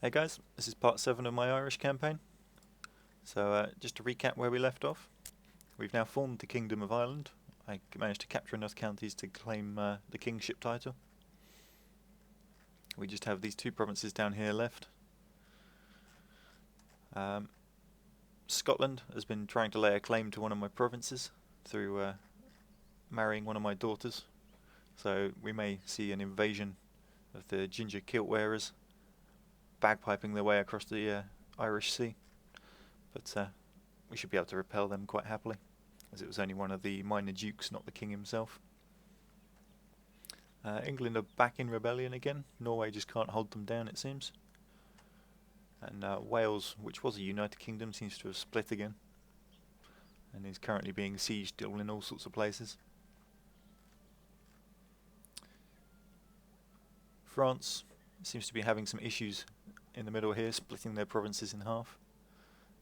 Hey guys, this is part 7 of my Irish campaign. So just to recap where we left off, we've now formed the Kingdom of Ireland. I managed to capture enough counties to claim the kingship title. We just have these two provinces down here left. Scotland has been trying to lay a claim to one of my provinces through marrying one of my daughters. So we may see an invasion of the ginger kilt wearers bagpiping their way across the Irish Sea, but we should be able to repel them quite happily, as it was only one of the minor dukes, not the king himself. England are back in rebellion again. Norway just can't hold them down, it seems. And Wales, which was a united kingdom, seems to have split again, and is currently being sieged in all sorts of places. France seems to be having some issues in the middle here, splitting their provinces in half.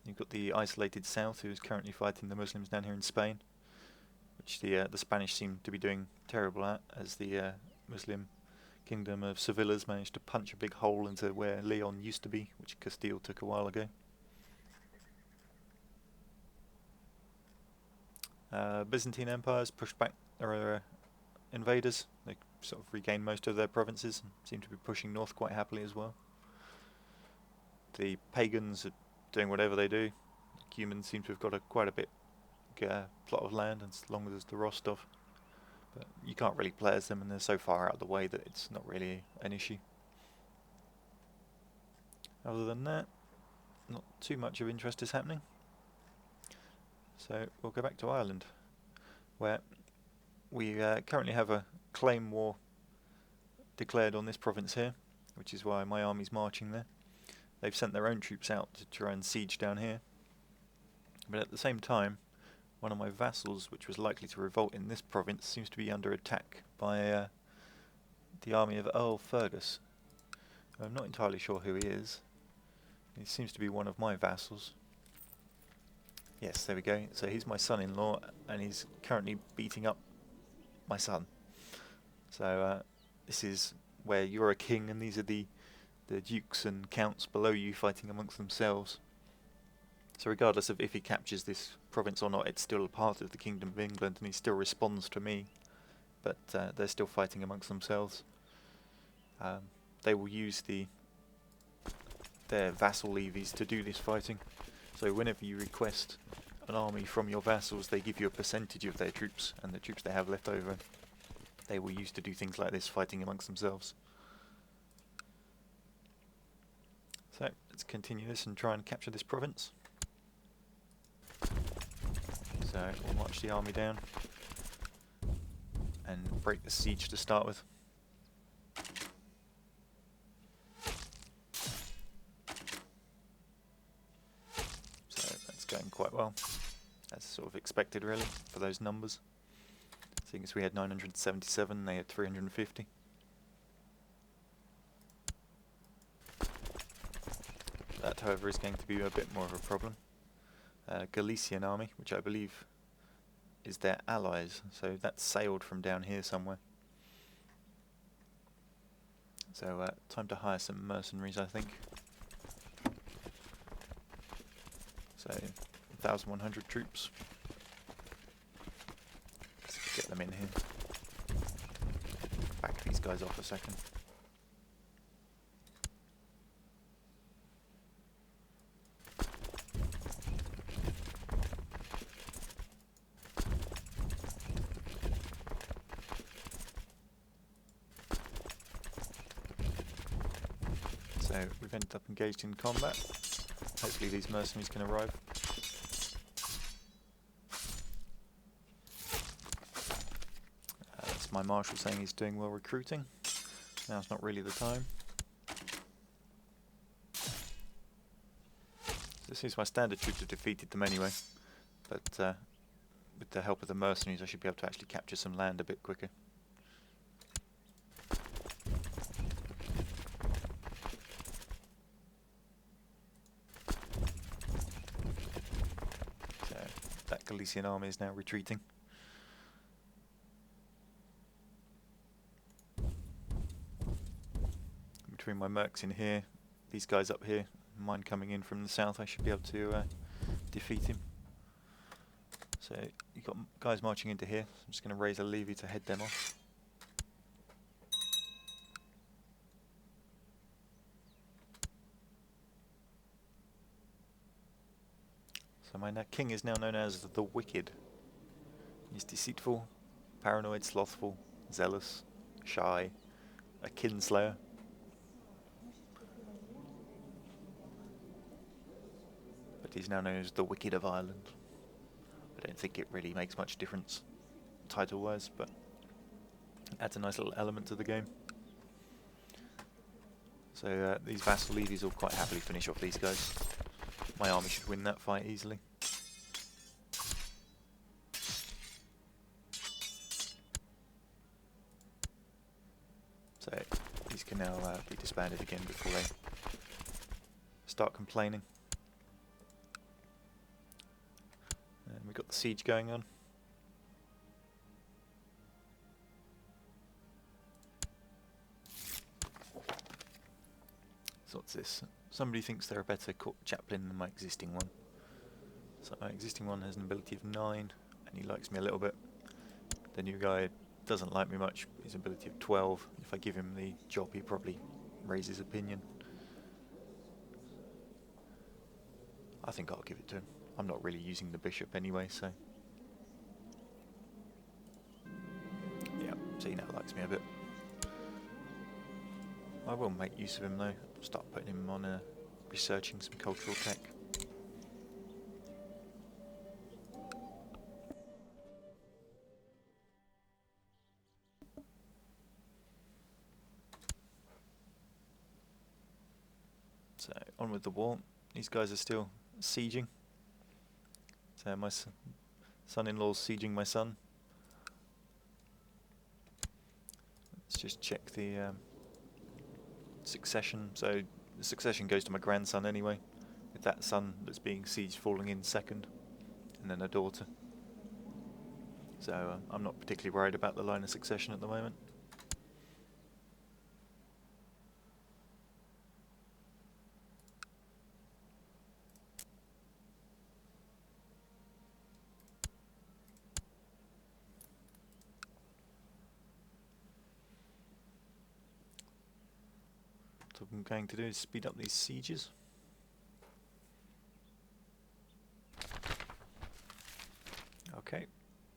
You've got the isolated south, who is currently fighting the Muslims down here in Spain, which the Spanish seem to be doing terrible at, as the Muslim kingdom of Sevilla's managed to punch a big hole into where Leon used to be, which Castile took a while ago. Byzantine Empire's pushed back their invaders. They sort of regained most of their provinces and seem to be pushing north quite happily as well. The pagans are doing whatever they do. The Cumans seem to have got quite a bit plot of land, as long as the Rostov. But you can't really play as them, and they're so far out of the way that it's not really an issue. Other than that, not too much of interest is happening. So we'll go back to Ireland, where we currently have a claim war declared on this province here, which is why my army's marching there. They've sent their own troops out to try and siege down here. But at the same time, one of my vassals, which was likely to revolt in this province, seems to be under attack by the army of Earl Fergus. I'm not entirely sure who he is. He seems to be one of my vassals. Yes, there we go. So he's my son-in-law, and he's currently beating up my son. So this is where you're a king, and these are the dukes and counts below you fighting amongst themselves. So regardless of if he captures this province or not, it's still a part of the Kingdom of England, and he still responds to me. But they're still fighting amongst themselves. They will use their vassal levies to do this fighting. So whenever you request an army from your vassals, they give you a percentage of their troops, and the troops they have left over, they will use to do things like this, fighting amongst themselves. So let's continue this and try and capture this province. So we'll march the army down and break the siege to start with. So that's going quite well. That's sort of expected really for those numbers. Seeing as we had 977, they had 350. That, however, is going to be a bit more of a problem. Galician army, which I believe is their allies, so that's sailed from down here somewhere. So time to hire some mercenaries, I think. So 1,100 troops. Let's get them in here. Back these guys off a second. So we've ended up engaged in combat. Hopefully these mercenaries can arrive. That's my marshal saying he's doing well recruiting. Now's not really the time. This is my standard troops have defeated them anyway, but with the help of the mercenaries I should be able to actually capture some land a bit quicker. That Galician army is now retreating. Between my mercs in here, these guys up here, mine coming in from the south, I should be able to defeat him. So you've got guys marching into here. I'm just going to raise a levy to head them off. So my king is now known as the Wicked. He's deceitful, paranoid, slothful, zealous, shy, a kinslayer. But he's now known as the Wicked of Ireland. I don't think it really makes much difference title-wise, but it adds a nice little element to the game. So these vassal levies will quite happily finish off these guys. My army should win that fight easily. So these can now be disbanded again before they start complaining. And we've got the siege going on. So what's this? Somebody thinks they're a better court chaplain than my existing one. So my existing one has an ability of 9, and he likes me a little bit. The new guy doesn't like me much, his ability of 12. If I give him the job, he probably raise his opinion. I think I'll give it to him. I'm not really using the bishop anyway, so... yeah, so he now likes me a bit. I will make use of him though. Start putting him on researching some cultural tech. So on with the war. These guys are still sieging. So my son-in-law's sieging my son. Let's just check the succession. So the succession goes to my grandson anyway, with that son that's being sieged falling in second, and then a daughter. So I'm not particularly worried about the line of succession at the moment. So what I'm going to do is speed up these sieges. Okay,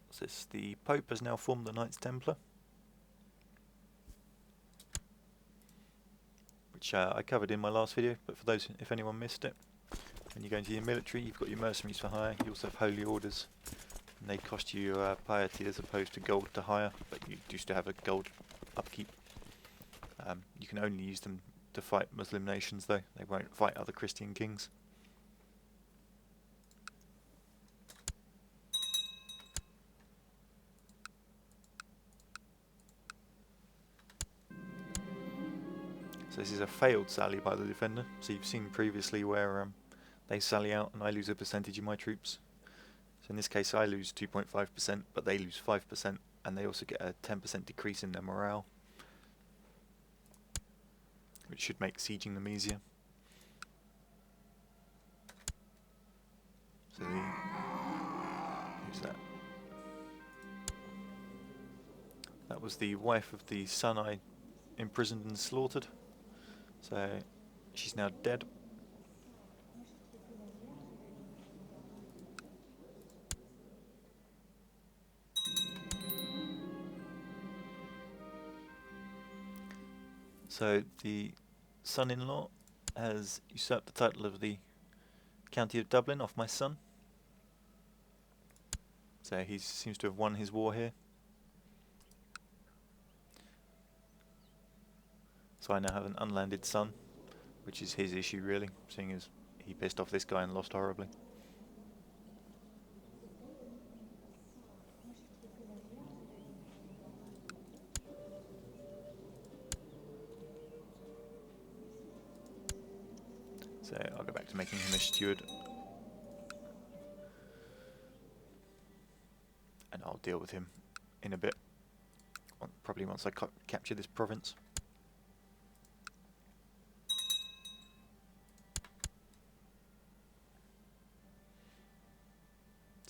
so the Pope has now formed the Knights Templar, which I covered in my last video, but for those, if anyone missed it, when you go into your military, you've got your mercenaries for hire, you also have holy orders, and they cost you piety as opposed to gold to hire, but you do still have a gold upkeep. You can only use them to fight Muslim nations though, they won't fight other Christian kings. So this is a failed sally by the defender, so you've seen previously where they sally out and I lose a percentage of my troops. So in this case I lose 2.5%, but they lose 5%, and they also get a 10% decrease in their morale, which should make sieging them easier. So who's that? That was the wife of the son I imprisoned and slaughtered. So she's now dead. So the son-in-law has usurped the title of the County of Dublin off my son. So he seems to have won his war here. So I now have an unlanded son, which is his issue really, seeing as he pissed off this guy and lost horribly. So I'll go back to making him a steward. And I'll deal with him in a bit, probably once I capture this province.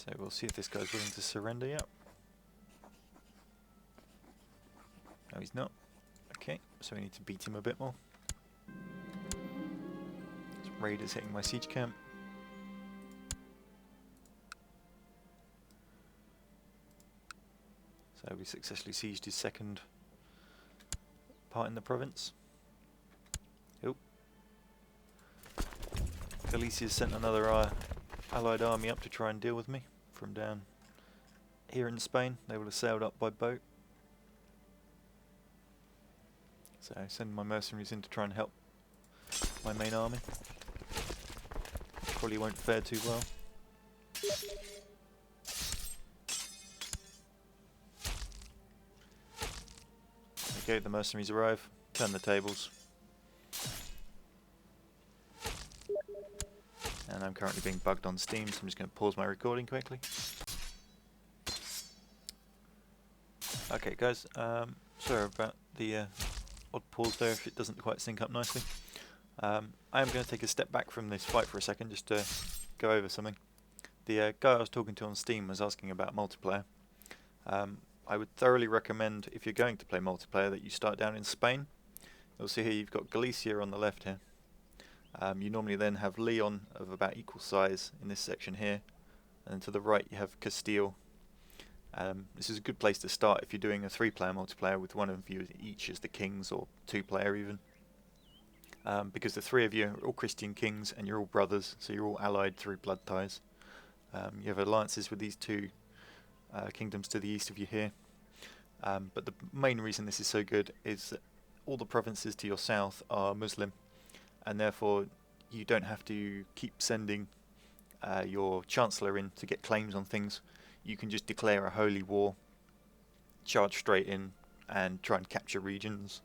So we'll see if this guy's willing to surrender yet. No, he's not. Okay, so we need to beat him a bit more. Some raiders hitting my siege camp. So we successfully sieged his second part in the province. Oh. Galicia's sent another allied army up to try and deal with me from down here in Spain. They would have sailed up by boat. So send my mercenaries in to try and help my main army. Probably won't fare too well. Okay, the mercenaries arrive. Turn the tables. And I'm currently being bugged on Steam, so I'm just going to pause my recording quickly. Okay guys, sorry about the odd pause there if it doesn't quite sync up nicely. I am going to take a step back from this fight for a second just to go over something. The guy I was talking to on Steam was asking about multiplayer. I would thoroughly recommend, if you're going to play multiplayer, that you start down in Spain. You'll see here you've got Galicia on the left here. You normally then have Leon of about equal size in this section here, and to the right you have Castile. This is a good place to start if you're doing a 3-player multiplayer with one of you each as the kings, or 2-player even. Because the 3 of you are all Christian kings and you're all brothers, so you're all allied through blood ties. You have alliances with these 2 kingdoms to the east of you here. But the main reason this is so good is that all the provinces to your south are Muslim, and therefore you don't have to keep sending your chancellor in to get claims on things. You can just declare a holy war, charge straight in and try and capture regions.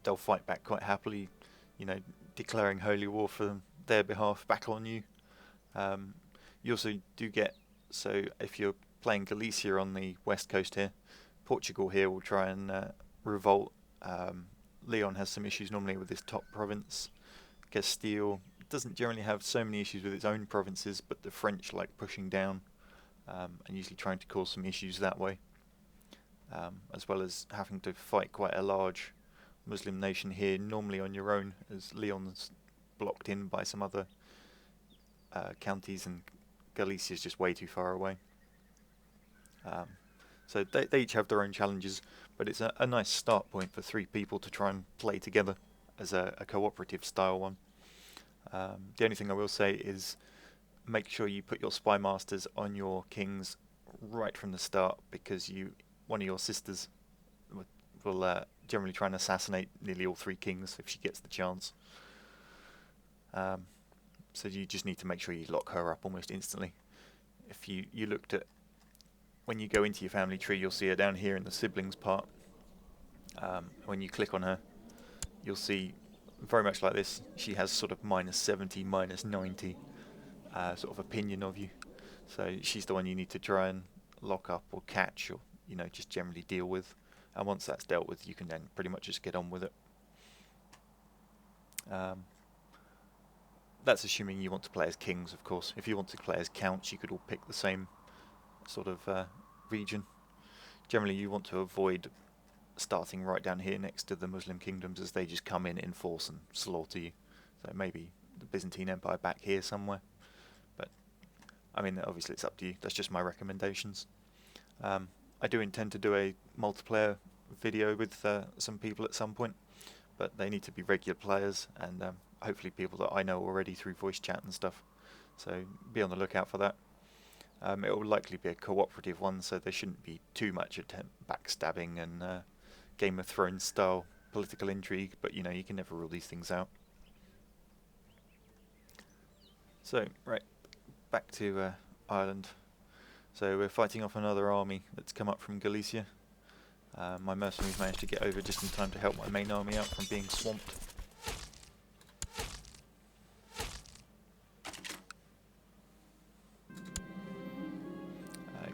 They'll fight back quite happily, you know, declaring holy war for their behalf back on you. You also do get, so if you're playing Galicia on the west coast here, Portugal here will try and revolt. Leon has some issues normally with this top province. Castile doesn't generally have so many issues with its own provinces, but the French like pushing down and usually trying to cause some issues that way, as well as having to fight quite a large Muslim nation here, normally on your own, as Leon's blocked in by some other counties and Galicia is just way too far away. So they each have their own challenges, but it's a nice start point for 3 people to try and play together as a cooperative style one. The only thing I will say is make sure you put your spy masters on your kings right from the start, because one of your sisters will generally try and assassinate nearly all 3 kings if she gets the chance. So you just need to make sure you lock her up almost instantly. If you looked at, when you go into your family tree, you'll see her down here in the siblings part. When you click on her, you'll see very much like this, she has sort of -70, -90 sort of opinion of you. So she's the one you need to try and lock up or catch, or just generally deal with. And once that's dealt with, you can then pretty much just get on with it. That's assuming you want to play as kings, of course. If you want to play as counts, you could all pick the same sort of region. Generally you want to avoid starting right down here next to the Muslim kingdoms, as they just come in force and slaughter you. So maybe the Byzantine Empire back here somewhere, but I mean, obviously it's up to you. That's just my recommendations. I do intend to do a multiplayer video with some people at some point, but they need to be regular players, and hopefully people that I know already through voice chat and stuff, so be on the lookout for that. It will likely be a cooperative one, so there shouldn't be too much backstabbing and Game of Thrones style political intrigue, but you can never rule these things out. So, right, back to Ireland. So we're fighting off another army that's come up from Galicia. My mercenaries managed to get over just in time to help my main army out from being swamped.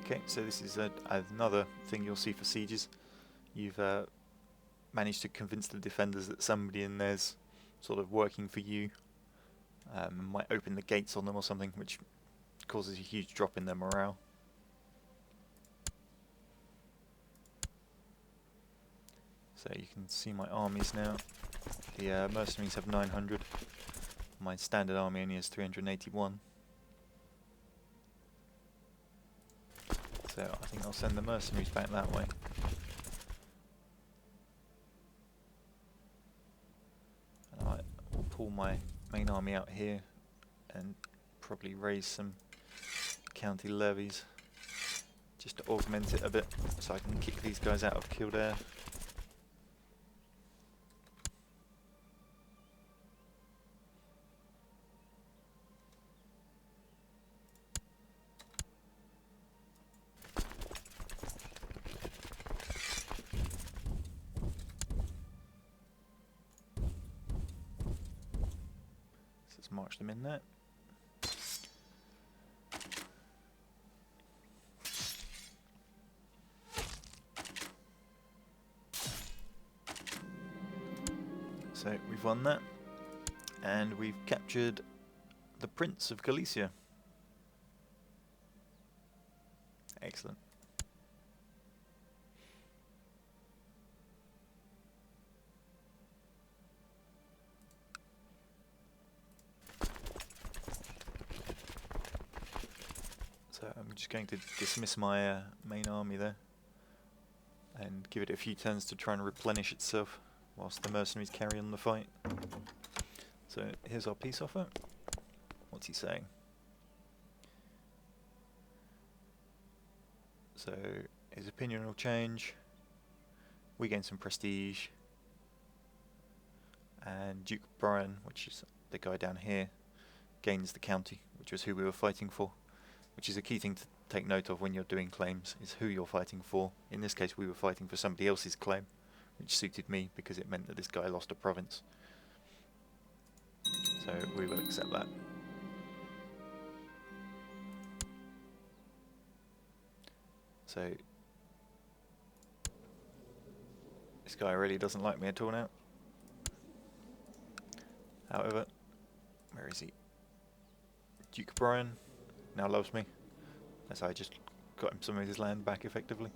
Okay, so this is another thing you'll see for sieges. You've managed to convince the defenders that somebody in there's sort of working for you, might open the gates on them or something, which causes a huge drop in their morale. So you can see my armies now. The mercenaries have 900. My standard army only has 381. So I think I'll send the mercenaries back that way. And I will pull my main army out here and probably raise some county levies just to augment it a bit so I can kick these guys out of Kildare. Let's march them in there. So we've won that, and we've captured the Prince of Galicia. Excellent. So I'm just going to dismiss my main army there and give it a few turns to try and replenish itself whilst the mercenaries carry on the fight. So here's our peace offer. What's he saying? So his opinion will change. We gain some prestige. And Duke Brian, which is the guy down here, gains the county, which was who we were fighting for. Which is a key thing to take note of when you're doing claims, is who you're fighting for. In this case we were fighting for somebody else's claim, which suited me because it meant that this guy lost a province. So we will accept that. So this guy really doesn't like me at all now. However, where is he? Duke Brian now loves me, as I just got him some of his land back effectively.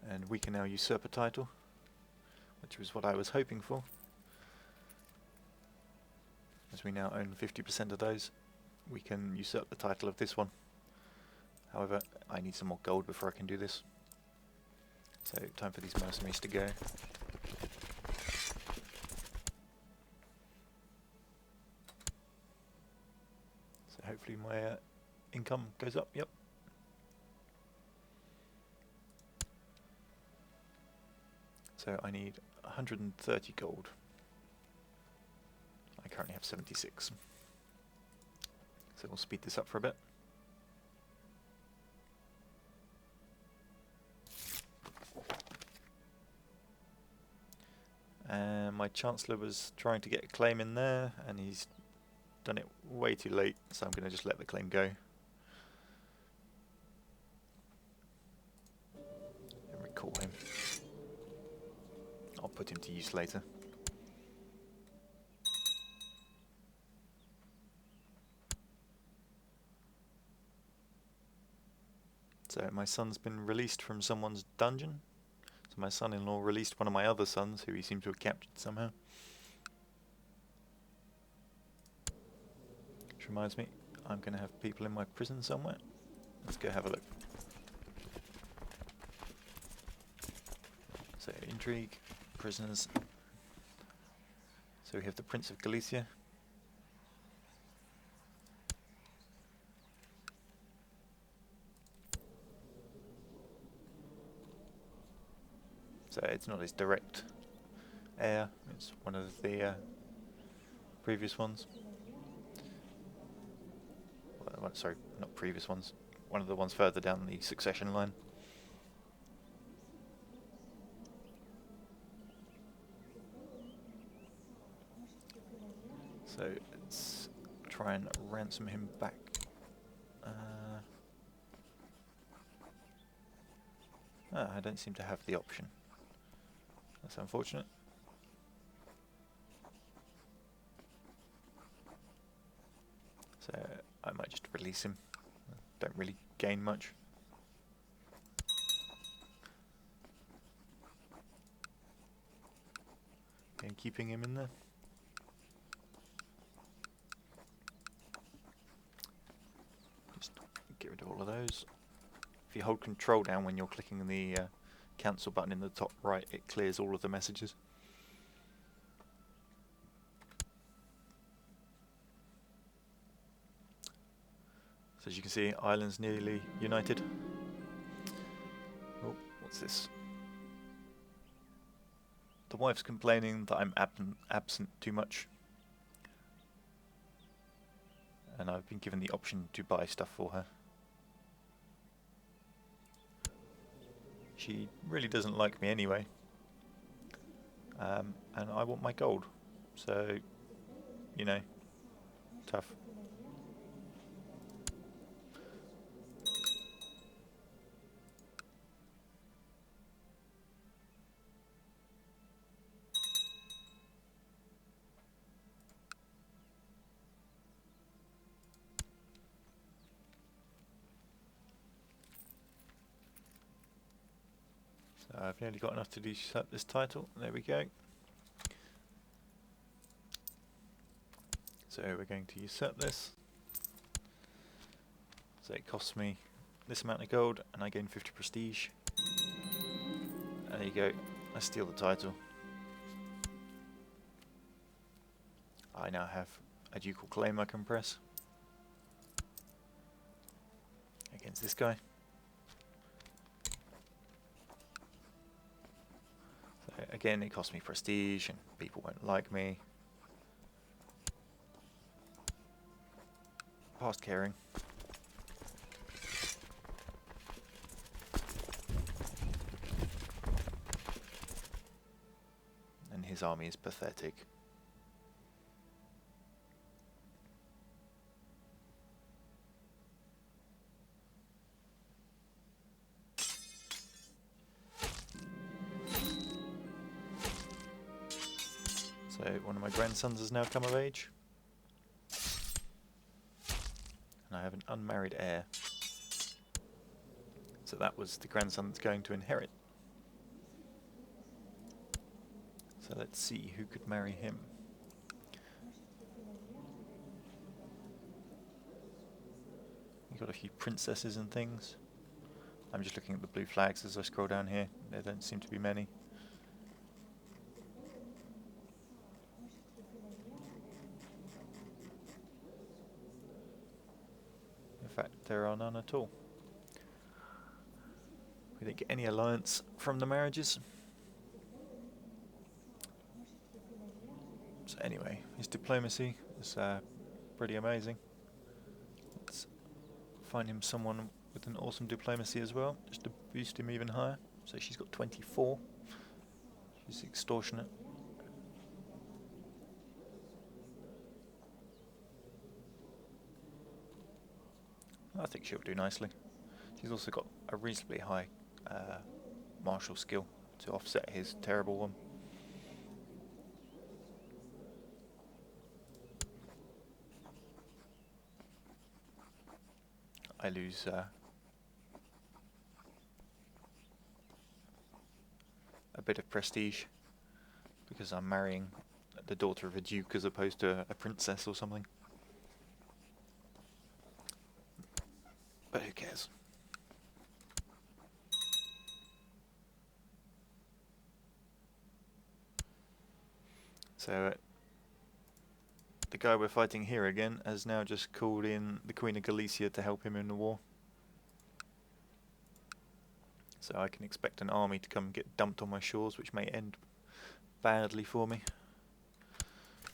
And we can now usurp a title, which was what I was hoping for, as we now own 50% of those. We can usurp the title of this one. However, I need some more gold before I can do this. So time for these mercenaries to go. So hopefully my income goes up. Yep. So I need 130 gold. I currently have 76. So we'll speed this up for a bit. And my Chancellor was trying to get a claim in there, and he's done it way too late, so I'm going to just let the claim go. And recall him. I'll put him to use later. So my son's been released from someone's dungeon. So my son-in-law released one of my other sons, who he seemed to have captured somehow. Which reminds me, I'm going to have people in my prison somewhere. Let's go have a look. So intrigue, prisoners. So we have the Prince of Galicia. So it's not his direct heir, it's one of the previous ones. Well, sorry, not previous ones. One of the ones further down the succession line. So let's try and ransom him back. I don't seem to have the option. That's unfortunate. So release him. Don't really gain much. Okay, keeping him in there. Just get rid of all of those. If you hold control down when you're clicking the cancel button in the top right, it clears all of the messages. So as you can see, Ireland's nearly united. Oh, what's this? The wife's complaining that I'm absent too much. And I've been given the option to buy stuff for her. She really doesn't like me anyway. And I want my gold. So, you know, tough. So I've nearly got enough to usurp this title. There we go. So we're going to usurp this. So it costs me this amount of gold and I gain 50 prestige. And there you go. I steal the title. I now have a ducal claim I can press against this guy. So again, it costs me prestige and people won't like me. Past caring. And his army is pathetic. So one of my grandsons has now come of age. And I have an unmarried heir. So that was the grandson that's going to inherit. So let's see who could marry him. You've got a few princesses and things. I'm just looking at the blue flags as I scroll down here. There don't seem to be many. In fact, there are none at all. We didn't get any alliance from the marriages. So anyway, his diplomacy is pretty amazing. Let's find him someone with an awesome diplomacy as well, just to boost him even higher. So she's got 24. She's extortionate. I think she'll do nicely. She's also got a reasonably high martial skill to offset his terrible one. I lose a bit of prestige because I'm marrying the daughter of a duke as opposed to a princess or something. But who cares? So the guy we're fighting here again has now just called in the Queen of Galicia to help him in the war. So I can expect an army to come get dumped on my shores, which may end badly for me.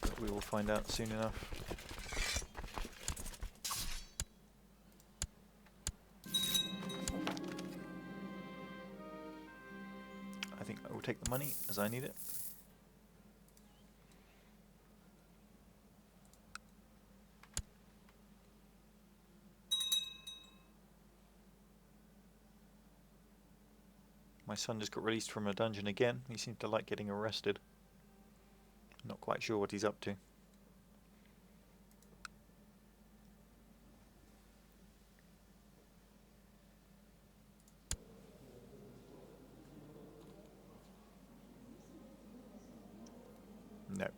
But we will find out soon enough. I think I will take the money as I need it. My son just got released from a dungeon again. He seems to like getting arrested. Not quite sure what he's up to. No,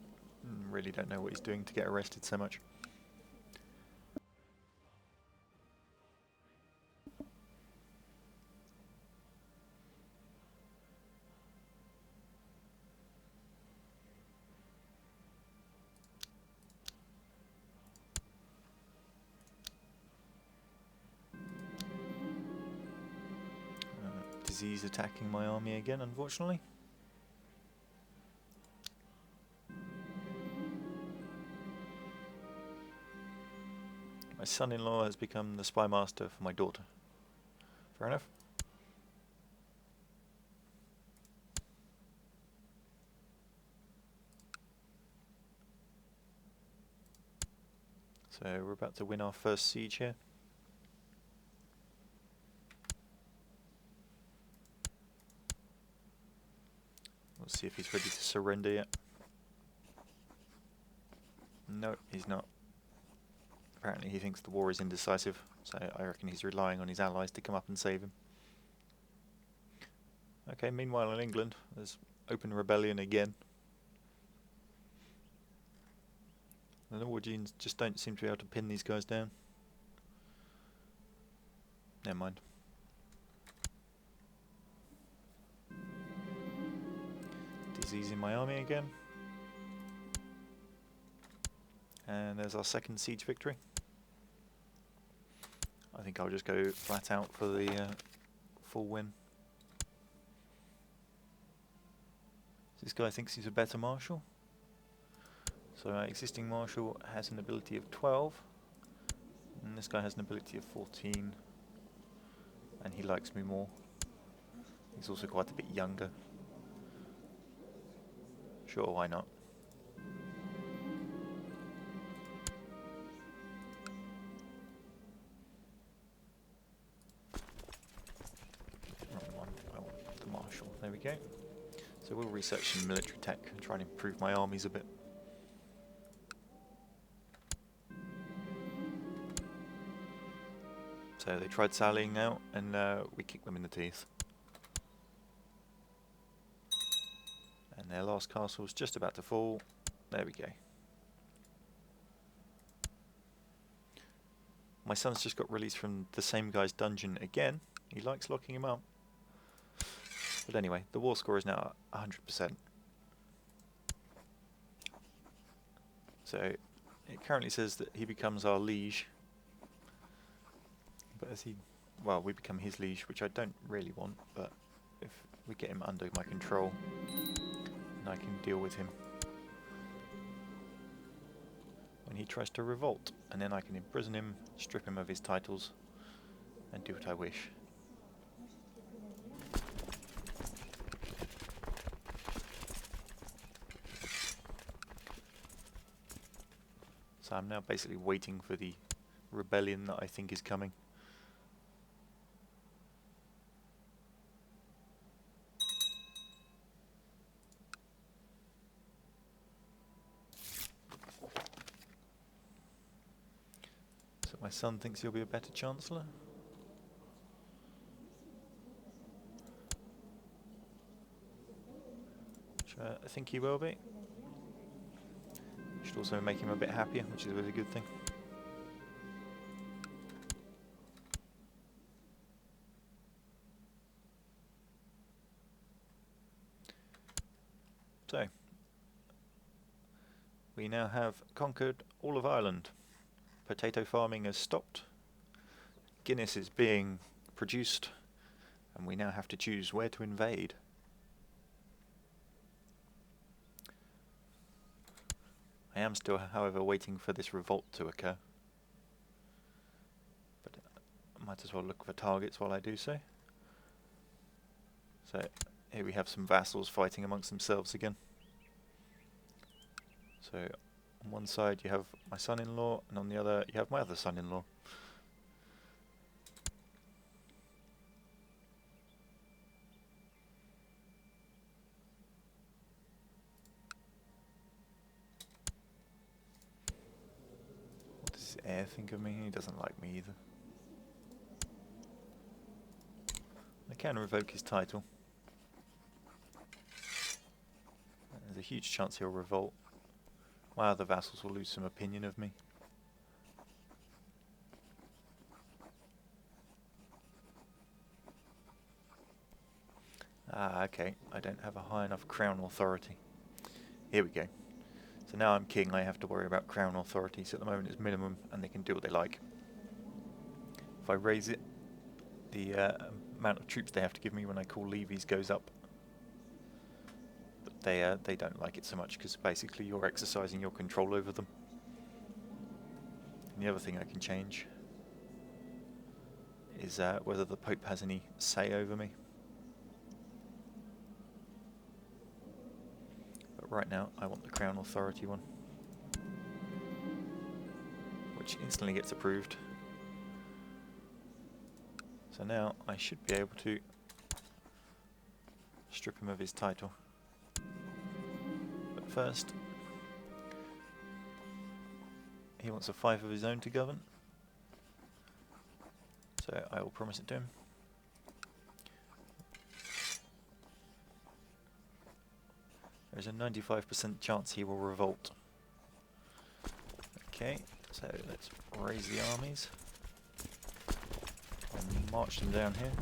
really don't know what he's doing to get arrested so much. Disease attacking my army again, unfortunately. My son-in-law has become the spy master for my daughter. Fair enough. So we're about to win our first siege here. We'll see if he's ready to surrender yet. No, he's not. Apparently he thinks the war is indecisive, so I reckon he's relying on his allies to come up and save him. Okay, meanwhile in England, there's open rebellion again. The Norwegians just don't seem to be able to pin these guys down. Never mind. Disease in my army again. And there's our second siege victory. I think I'll just go flat out for the full win. This guy thinks he's a better marshal. So our existing marshal has an ability of 12. And this guy has an ability of 14. And he likes me more. He's also quite a bit younger. Sure, why not? Wrong one. I want the marshal. There we go. So we'll research some military tech and try and improve my armies a bit. So they tried sallying out, and we kicked them in the teeth. And their last castle's just about to fall. There we go. My son's just got released from the same guy's dungeon again. He likes locking him up. But anyway, the war score is now at 100%. So it currently says that he becomes our liege. But as he, well, we become his liege, which I don't really want, but if we get him under my control, then I can deal with him when he tries to revolt, and then I can imprison him, strip him of his titles, and do what I wish. So I'm now basically waiting for the rebellion that I think is coming. So my son thinks he'll be a better chancellor. Which I think he will be. Should also make him a bit happier, which is a really good thing. So, we now have conquered all of Ireland. Potato farming has stopped. Guinness is being produced, and we now have to choose where to invade. I am still, however, waiting for this revolt to occur. But I might as well look for targets while I do so. So here we have some vassals fighting amongst themselves again. So on one side you have my son-in-law, and on the other you have my other son-in-law. What does his heir think of me? He doesn't like me either. I can revoke his title. There's a huge chance he'll revolt. my other vassals will lose some opinion of me. Ah, okay, I don't have a high enough crown authority. Here we go. So now I'm king, I have to worry about crown authority, so at the moment it's minimum, and they can do what they like. If I raise it, the amount of troops they have to give me when I call levies goes up. But they don't like it so much, because basically you're exercising your control over them. And the other thing I can change is whether the Pope has any say over me. But right now I want the crown authority one, which instantly gets approved. So now I should be able to strip him of his title. But first, he wants a fief of his own to govern. So I will promise it to him. There's a 95% chance he will revolt. Okay, so let's raise the armies and march them down here.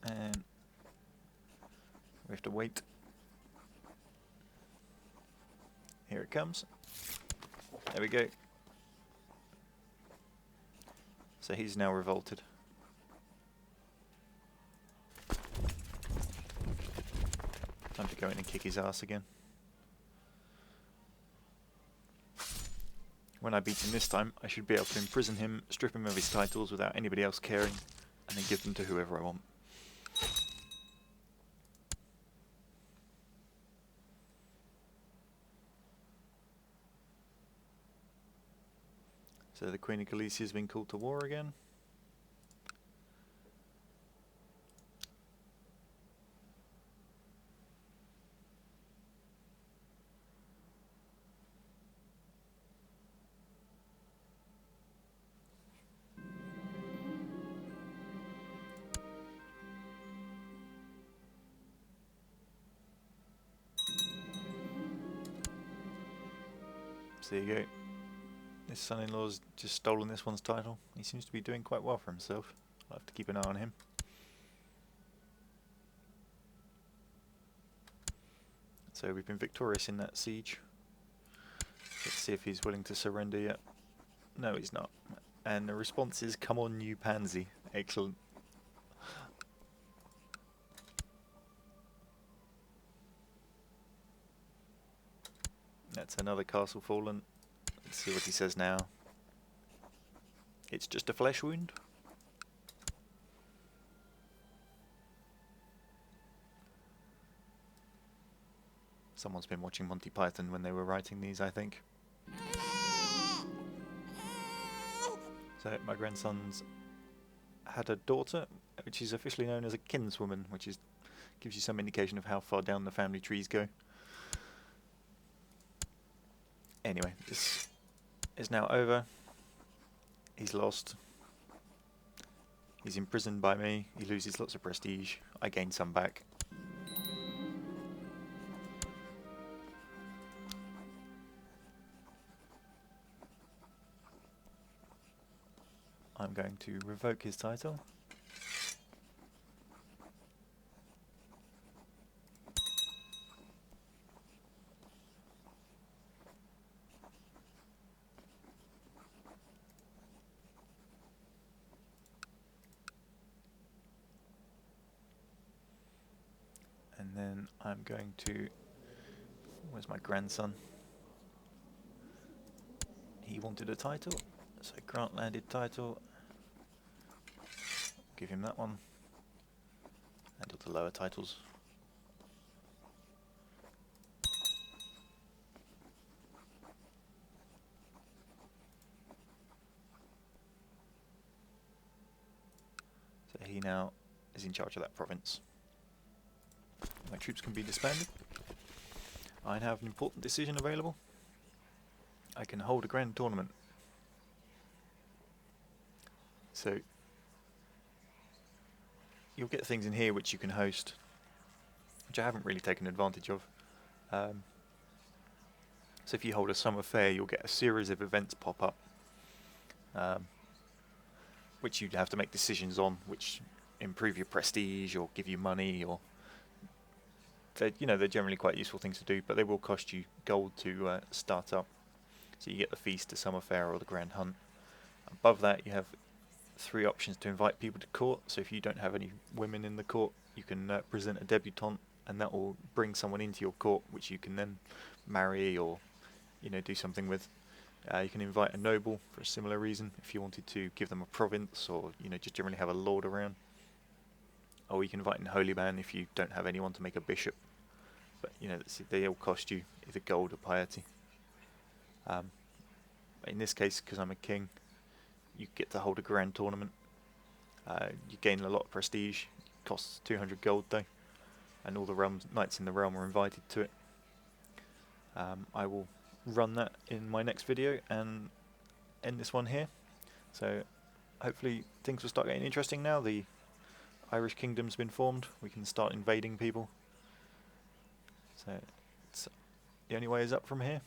And we have to wait. Here it comes. There we go. So he's now revolted. Time to go in and kick his ass again. When I beat him this time, I should be able to imprison him, strip him of his titles without anybody else caring, and then give them to whoever I want. So the Queen of Galicia has been called to war again. So there you go. This son-in-law's just stolen this one's title. He seems to be doing quite well for himself. I'll have to keep an eye on him. So we've been victorious in that siege. Let's see if he's willing to surrender yet. No, he's not. And the response is, come on, you pansy. Excellent. That's another castle fallen. Let's see what he says now. It's just a flesh wound. Someone's been watching Monty Python when they were writing these, I think. So my grandson's had a daughter, which is officially known as a kinswoman, which is gives you some indication of how far down the family trees go. Anyway, this is now over. He's lost. He's imprisoned by me. He loses lots of prestige. I gain some back. I'm going to revoke his title. And then I'm going to... Where's my grandson? He wanted a title, so grant landed title. Give him that one. And all the lower titles. So he now is in charge of that province. My troops can be disbanded. I have an important decision available. I can hold a grand tournament. So you'll get things in here which you can host, which I haven't really taken advantage of. So if you hold a summer fair, you'll get a series of events pop up, which you'd have to make decisions on, which improve your prestige or give you money, or they're generally quite useful things to do, but they will cost you gold to start up. So you get the feast, the summer fair, or the grand hunt. Above that, you have 3 options to invite people to court. So if you don't have any women in the court, you can present a debutante, and that will bring someone into your court, which you can then marry or do something with. You can invite a noble for a similar reason if you wanted to give them a province, or just generally have a lord around. Or you can invite a holy man if you don't have anyone to make a bishop. But they all cost you either gold or piety. In this case, because I'm a king, you get to hold a grand tournament. You gain a lot of prestige. It costs 200 gold though, and all the knights in the realm are invited to it. I will run that in my next video and end this one here. So hopefully things will start getting interesting now. The Irish kingdom's been formed. We can start invading people. So the only way is up from here.